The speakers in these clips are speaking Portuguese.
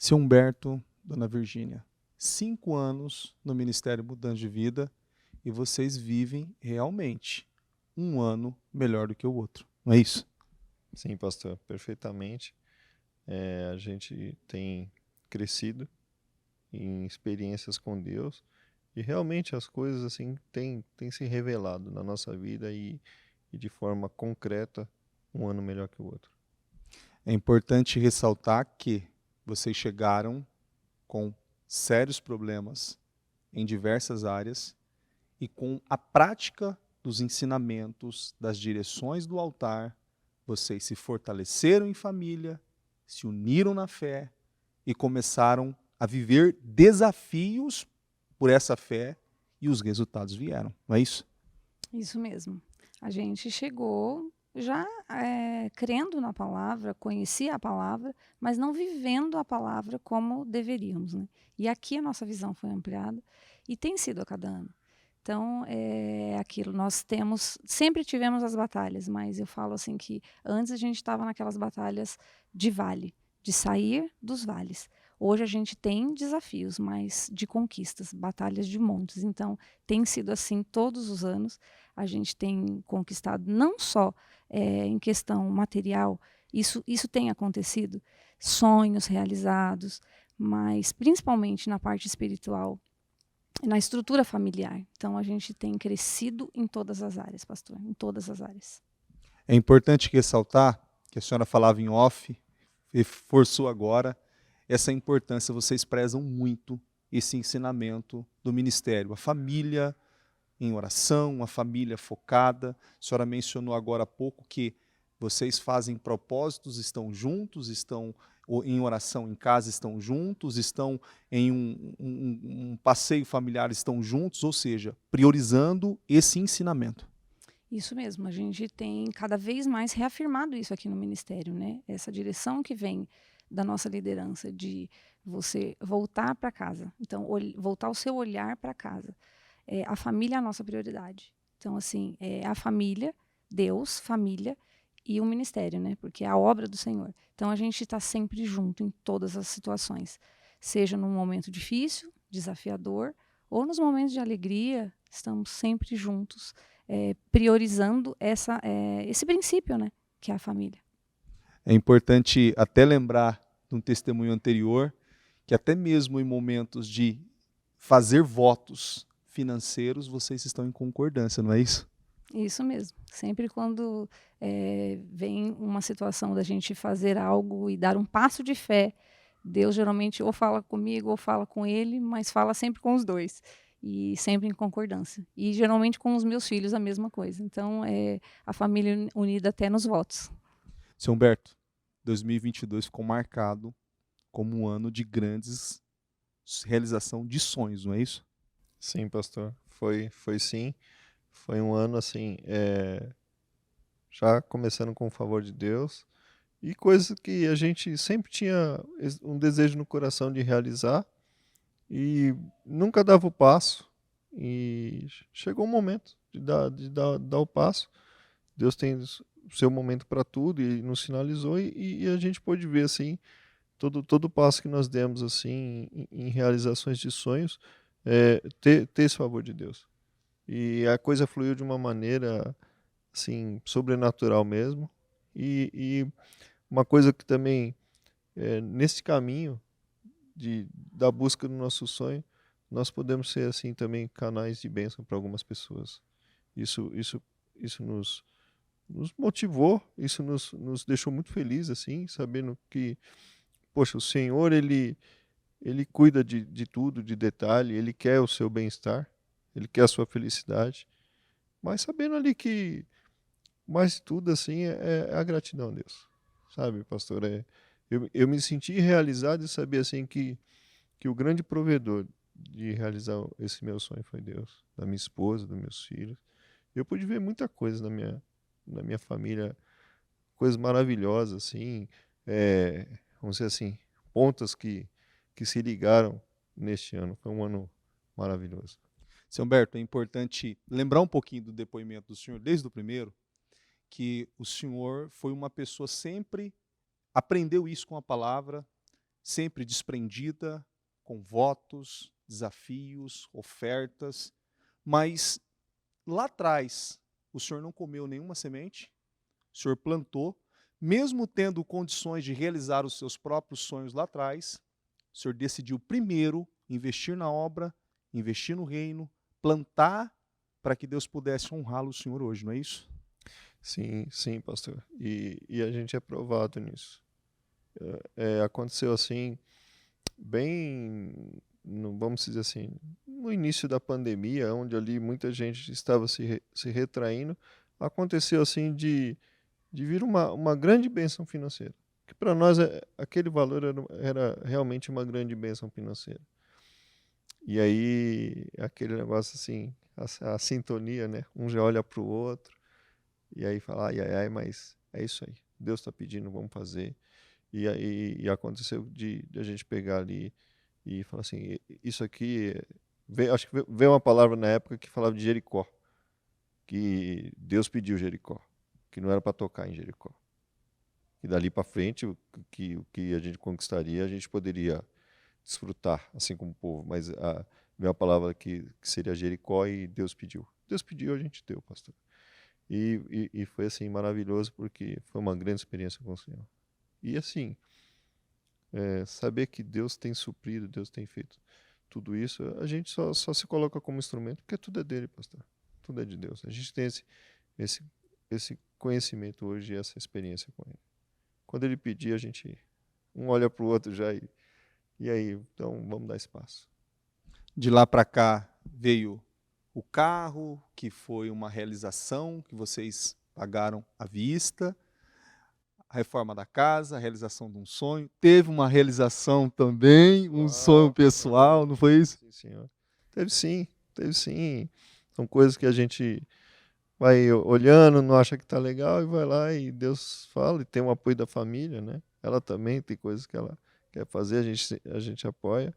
Seu Humberto, Dona Virgínia, 5 anos no Ministério Mudança de Vida e vocês vivem realmente um ano melhor do que o outro, não é isso? Sim, pastor, perfeitamente. A gente tem crescido em experiências com Deus e realmente as coisas assim têm se revelado na nossa vida e de forma concreta um ano melhor que o outro. É importante ressaltar que vocês chegaram com sérios problemas em diversas áreas e com a prática dos ensinamentos, das direções do altar, vocês se fortaleceram em família, se uniram na fé e começaram a viver desafios por essa fé e os resultados vieram, não é isso? Isso mesmo. A gente chegou já crendo na palavra, conhecia a palavra, mas não vivendo a palavra como deveríamos, né? E aqui a nossa visão foi ampliada e tem sido a cada ano. Então, é aquilo, nós sempre tivemos as batalhas, mas eu falo assim que antes a gente estava naquelas batalhas de vale, de sair dos vales. Hoje a gente tem desafios, mas de conquistas, batalhas de montes. Então, tem sido assim todos os anos. A gente tem conquistado não só em questão material, isso tem acontecido, sonhos realizados, mas principalmente na parte espiritual, na estrutura familiar. Então, a gente tem crescido em todas as áreas, pastor, em todas as áreas. É importante ressaltar que a senhora falava em off, reforçou agora, essa importância, vocês prezam muito esse ensinamento do ministério, a família em oração, a família focada. A senhora mencionou agora há pouco que vocês fazem propósitos, estão juntos, estão em oração em casa, estão juntos, estão em um passeio familiar, estão juntos, ou seja, priorizando esse ensinamento. Isso mesmo, a gente tem cada vez mais reafirmado isso aqui no ministério, né? Essa direção que vem da nossa liderança de você voltar para casa. Então, voltar o seu olhar para casa. A família é a nossa prioridade. Então, assim, a família, Deus, família e o ministério, né? Porque é a obra do Senhor. Então, a gente está sempre junto em todas as situações. Seja num momento difícil, desafiador, ou nos momentos de alegria, estamos sempre juntos, priorizando esse princípio, né? Que é a família. É importante até lembrar de um testemunho anterior, que até mesmo em momentos de fazer votos financeiros, vocês estão em concordância, não é isso? Isso mesmo. Sempre quando vem uma situação da gente fazer algo e dar um passo de fé, Deus geralmente ou fala comigo ou fala com ele, mas fala sempre com os dois. E sempre em concordância. E geralmente com os meus filhos a mesma coisa. Então, a família unida até nos votos. Seu Humberto, 2022 ficou marcado como um ano de grandes realização de sonhos, não é isso? Sim, pastor, foi sim. Foi um ano assim, já começando com o favor de Deus e coisas que a gente sempre tinha um desejo no coração de realizar e nunca dava o passo. E chegou o momento de dar o passo. Deus tem o seu momento para tudo e nos sinalizou e a gente pôde ver assim todo o passo que nós demos assim em realizações de sonhos, ter esse favor de Deus. E a coisa fluiu de uma maneira assim sobrenatural mesmo. E uma coisa que também nesse caminho da busca do nosso sonho, nós podemos ser assim também canais de bênção para algumas pessoas. Isso nos motivou, isso nos deixou muito felizes, assim, sabendo que, poxa, o Senhor, ele cuida de tudo, de detalhe, ele quer o seu bem-estar, ele quer a sua felicidade, mas sabendo ali que, mais de tudo, assim, é a gratidão a Deus, sabe, pastor? Eu me senti realizado e saber, assim, que o grande provedor de realizar esse meu sonho foi Deus, da minha esposa, dos meus filhos. Eu pude ver muita coisa na minha família, coisas maravilhosas, assim, vamos dizer assim, pontas que se ligaram neste ano. Foi um ano maravilhoso. Seu Humberto, é importante lembrar um pouquinho do depoimento do senhor, desde o primeiro, que o senhor foi uma pessoa sempre aprendeu isso com a palavra, sempre desprendida, com votos, desafios, ofertas, mas lá atrás o senhor não comeu nenhuma semente, o senhor plantou, mesmo tendo condições de realizar os seus próprios sonhos lá atrás, o senhor decidiu primeiro investir na obra, investir no reino, plantar para que Deus pudesse honrá-lo o senhor hoje, não é isso? Sim, sim, pastor. E a gente é provado nisso. Aconteceu assim, bem, vamos dizer assim, no início da pandemia, onde ali muita gente estava se retraindo, aconteceu assim de vir uma grande bênção financeira. Que para nós aquele valor era realmente uma grande bênção financeira. E aí, aquele negócio assim, a sintonia, né? Um já olha para o outro, e aí fala, ai, ai, ai, mas é isso aí. Deus está pedindo, vamos fazer. E aí aconteceu de a gente pegar ali e falar assim, isso aqui, acho que veio uma palavra na época que falava de Jericó, que Deus pediu Jericó, que não era para tocar em Jericó. E dali para frente, o que a gente conquistaria, a gente poderia desfrutar, assim como o povo. Mas veio a palavra que seria Jericó e Deus pediu. Deus pediu, a gente deu, pastor. E foi assim maravilhoso, porque foi uma grande experiência com o Senhor. E assim, saber que Deus tem suprido, Deus tem feito tudo isso, a gente só se coloca como instrumento, porque tudo é dele, pastor. Tudo é de Deus. A gente tem esse conhecimento hoje e essa experiência com ele. Quando ele pedir, a gente um olha para o outro já e aí, então vamos dar espaço. De lá para cá veio o carro, que foi uma realização que vocês pagaram à vista, a reforma da casa, a realização de um sonho. Teve uma realização também, um sonho pessoal, não foi isso? Sim, senhor. Teve sim. São coisas que a gente vai olhando, não acha que tá legal e vai lá e Deus fala, e tem o apoio da família, né? Ela também tem coisas que ela quer fazer, a gente apoia.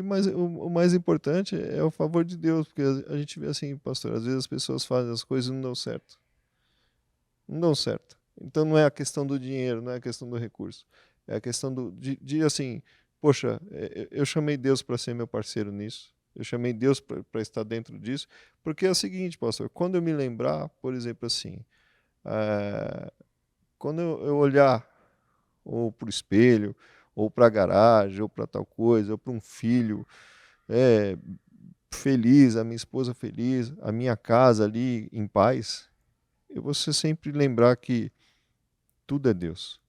Mas o mais importante é o favor de Deus, porque a gente vê assim, pastor, às vezes as pessoas fazem as coisas e não dão certo. Não dão certo. Então não é a questão do dinheiro, não é a questão do recurso. É a questão de assim, poxa, eu chamei Deus para ser meu parceiro nisso. Eu chamei Deus para estar dentro disso. Porque é o seguinte, pastor, quando eu me lembrar, por exemplo, assim, quando eu olhar ou para o espelho, ou para a garagem, ou para tal coisa, ou para um filho feliz, a minha esposa feliz, a minha casa ali em paz, eu vou sempre lembrar que tudo é Deus.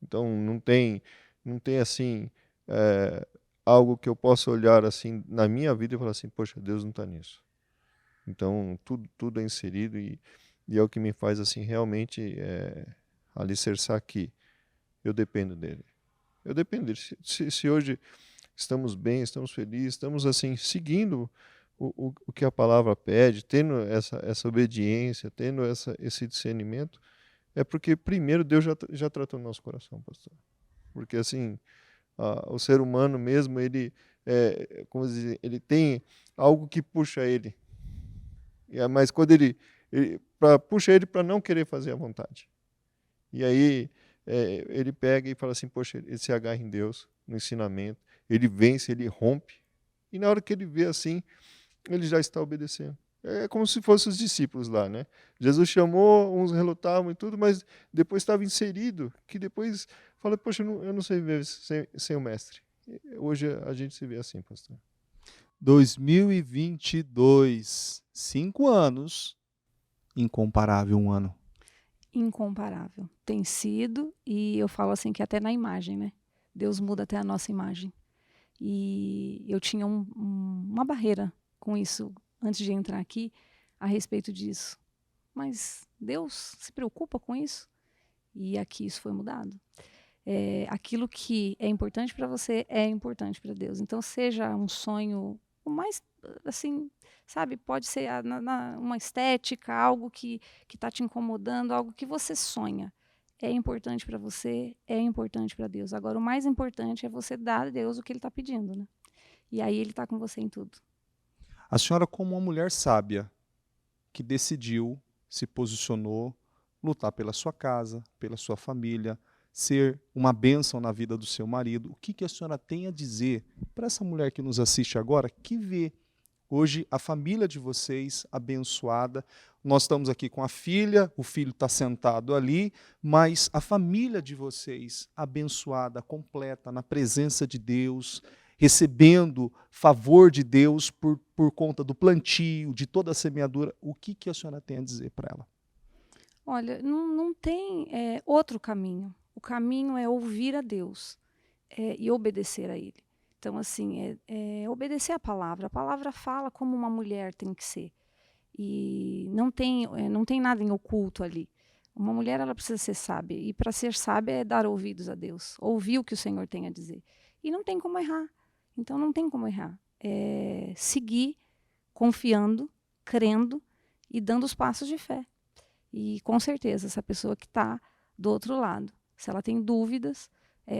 Então não tem assim algo que eu possa olhar assim na minha vida e falar assim, poxa, Deus não está nisso. Então tudo é inserido e é o que me faz assim realmente alicerçar que eu dependo dele. Eu dependo dele. Se hoje estamos bem, estamos felizes, estamos assim seguindo o que a palavra pede, tendo essa obediência, tendo esse discernimento, é porque primeiro Deus já tratou no nosso coração, pastor. Porque assim, o ser humano mesmo, ele, como dizer, ele tem algo que puxa ele. Mas quando puxa ele para não querer fazer a vontade. E aí ele pega e fala assim, poxa, ele se agarra em Deus, no ensinamento, ele vence, ele rompe. E na hora que ele vê assim, ele já está obedecendo. É como se fossem os discípulos lá, né? Jesus chamou, uns relutavam e tudo, mas depois estava inserido, que depois fala, poxa, eu não sei viver sem o mestre. Hoje a gente se vê assim, pastor. 2022, 5 anos, incomparável um ano. Incomparável. Tem sido, e eu falo assim que até na imagem, né? Deus muda até a nossa imagem. E eu tinha uma barreira com isso antes de entrar aqui a respeito disso. Mas Deus se preocupa com isso e aqui isso foi mudado. Aquilo que é importante para você é importante para Deus. Então seja um sonho o mais assim, sabe, pode ser uma estética, algo que está te incomodando, algo que você sonha. É importante para você, é importante para Deus. Agora, o mais importante é você dar a Deus o que Ele está pedindo, né? E aí Ele está com você em tudo. A senhora, como uma mulher sábia, que decidiu, se posicionou, lutar pela sua casa, pela sua família, ser uma bênção na vida do seu marido. O que a senhora tem a dizer para essa mulher que nos assiste agora, que vê hoje a família de vocês abençoada? Nós estamos aqui com a filha, o filho está sentado ali, mas a família de vocês abençoada, completa, na presença de Deus, recebendo favor de Deus por conta do plantio, de toda a semeadura. O que a senhora tem a dizer para ela? Olha, não tem outro caminho. O caminho é ouvir a Deus e obedecer a Ele. Então, assim, obedecer a palavra. A palavra fala como uma mulher tem que ser. E não tem nada em oculto ali. Uma mulher, ela precisa ser sábia. E para ser sábia é dar ouvidos a Deus. Ouvir o que o Senhor tem a dizer. E não tem como errar. Então, não tem como errar. É seguir confiando, crendo e dando os passos de fé. E, com certeza, essa pessoa que está do outro lado, se ela tem dúvidas,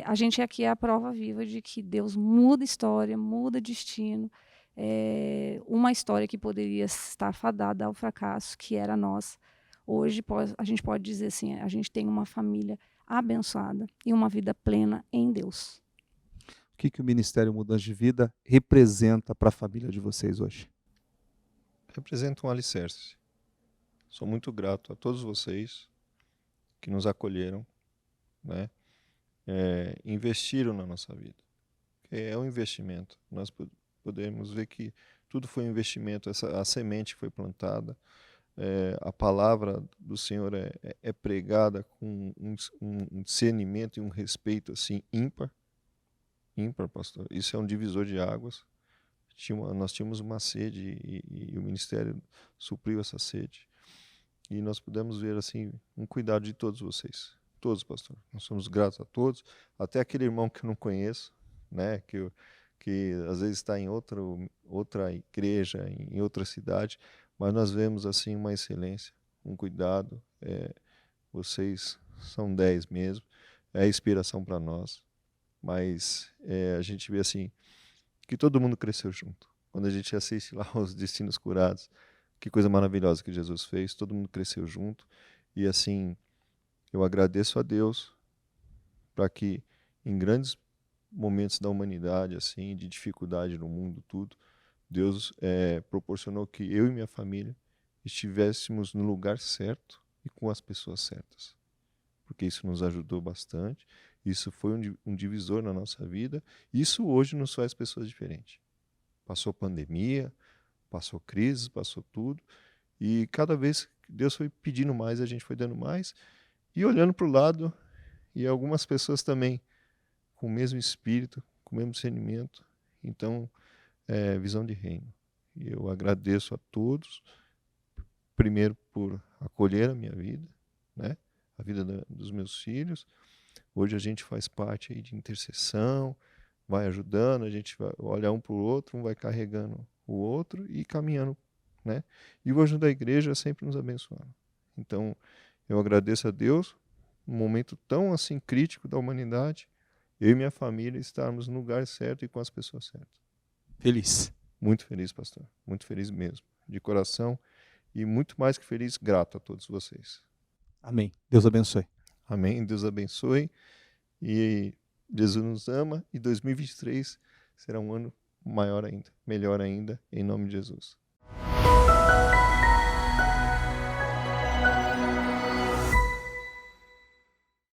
a gente aqui é a prova viva de que Deus muda história, muda destino. Uma história que poderia estar fadada ao fracasso, que era nossa. Hoje, a gente pode dizer assim, a gente tem uma família abençoada e uma vida plena em Deus. O que o Ministério Mudança de Vida representa para a família de vocês hoje? Representa um alicerce. Sou muito grato a todos vocês que nos acolheram, né? Investiram na nossa vida. É um investimento. Nós podemos ver que tudo foi um investimento. A semente foi plantada, a palavra do Senhor é pregada com um discernimento e um respeito assim ímpar, pastor. Isso é um divisor de águas. Nós tínhamos uma sede e o ministério supriu essa sede. E nós pudemos ver assim um cuidado de todos vocês, todos, pastor. Nós somos gratos a todos, até aquele irmão que eu não conheço, né, que às vezes está em outra igreja, em outra cidade, mas nós vemos assim uma excelência, um cuidado. Vocês são 10 mesmo, é inspiração para nós, mas a gente vê assim que todo mundo cresceu junto. Quando a gente assiste lá os Destinos Curados, que coisa maravilhosa que Jesus fez, todo mundo cresceu junto. E assim, eu agradeço a Deus para que em grandes momentos da humanidade, assim, de dificuldade no mundo, tudo, Deus proporcionou que eu e minha família estivéssemos no lugar certo e com as pessoas certas. Porque isso nos ajudou bastante, isso foi um divisor na nossa vida, isso hoje nos faz pessoas diferentes. Passou pandemia, passou crise, passou tudo, e cada vez que Deus foi pedindo mais, a gente foi dando mais, e olhando para o lado, e algumas pessoas também com o mesmo espírito, com o mesmo discernimento. Então, visão de reino. E eu agradeço a todos, primeiro por acolher a minha vida, né? A vida dos meus filhos. Hoje a gente faz parte aí de intercessão, vai ajudando, a gente vai olhar um para o outro, um vai carregando o outro e caminhando, né? E o anjo da igreja sempre nos abençoando. Então, eu agradeço a Deus, num momento tão assim crítico da humanidade, eu e minha família estarmos no lugar certo e com as pessoas certas. Feliz. Muito feliz, pastor. Muito feliz mesmo. De coração. E muito mais que feliz, grato a todos vocês. Amém. Deus abençoe. Amém. Deus abençoe. E Jesus nos ama. E 2023 será um ano maior ainda, melhor ainda, em nome de Jesus.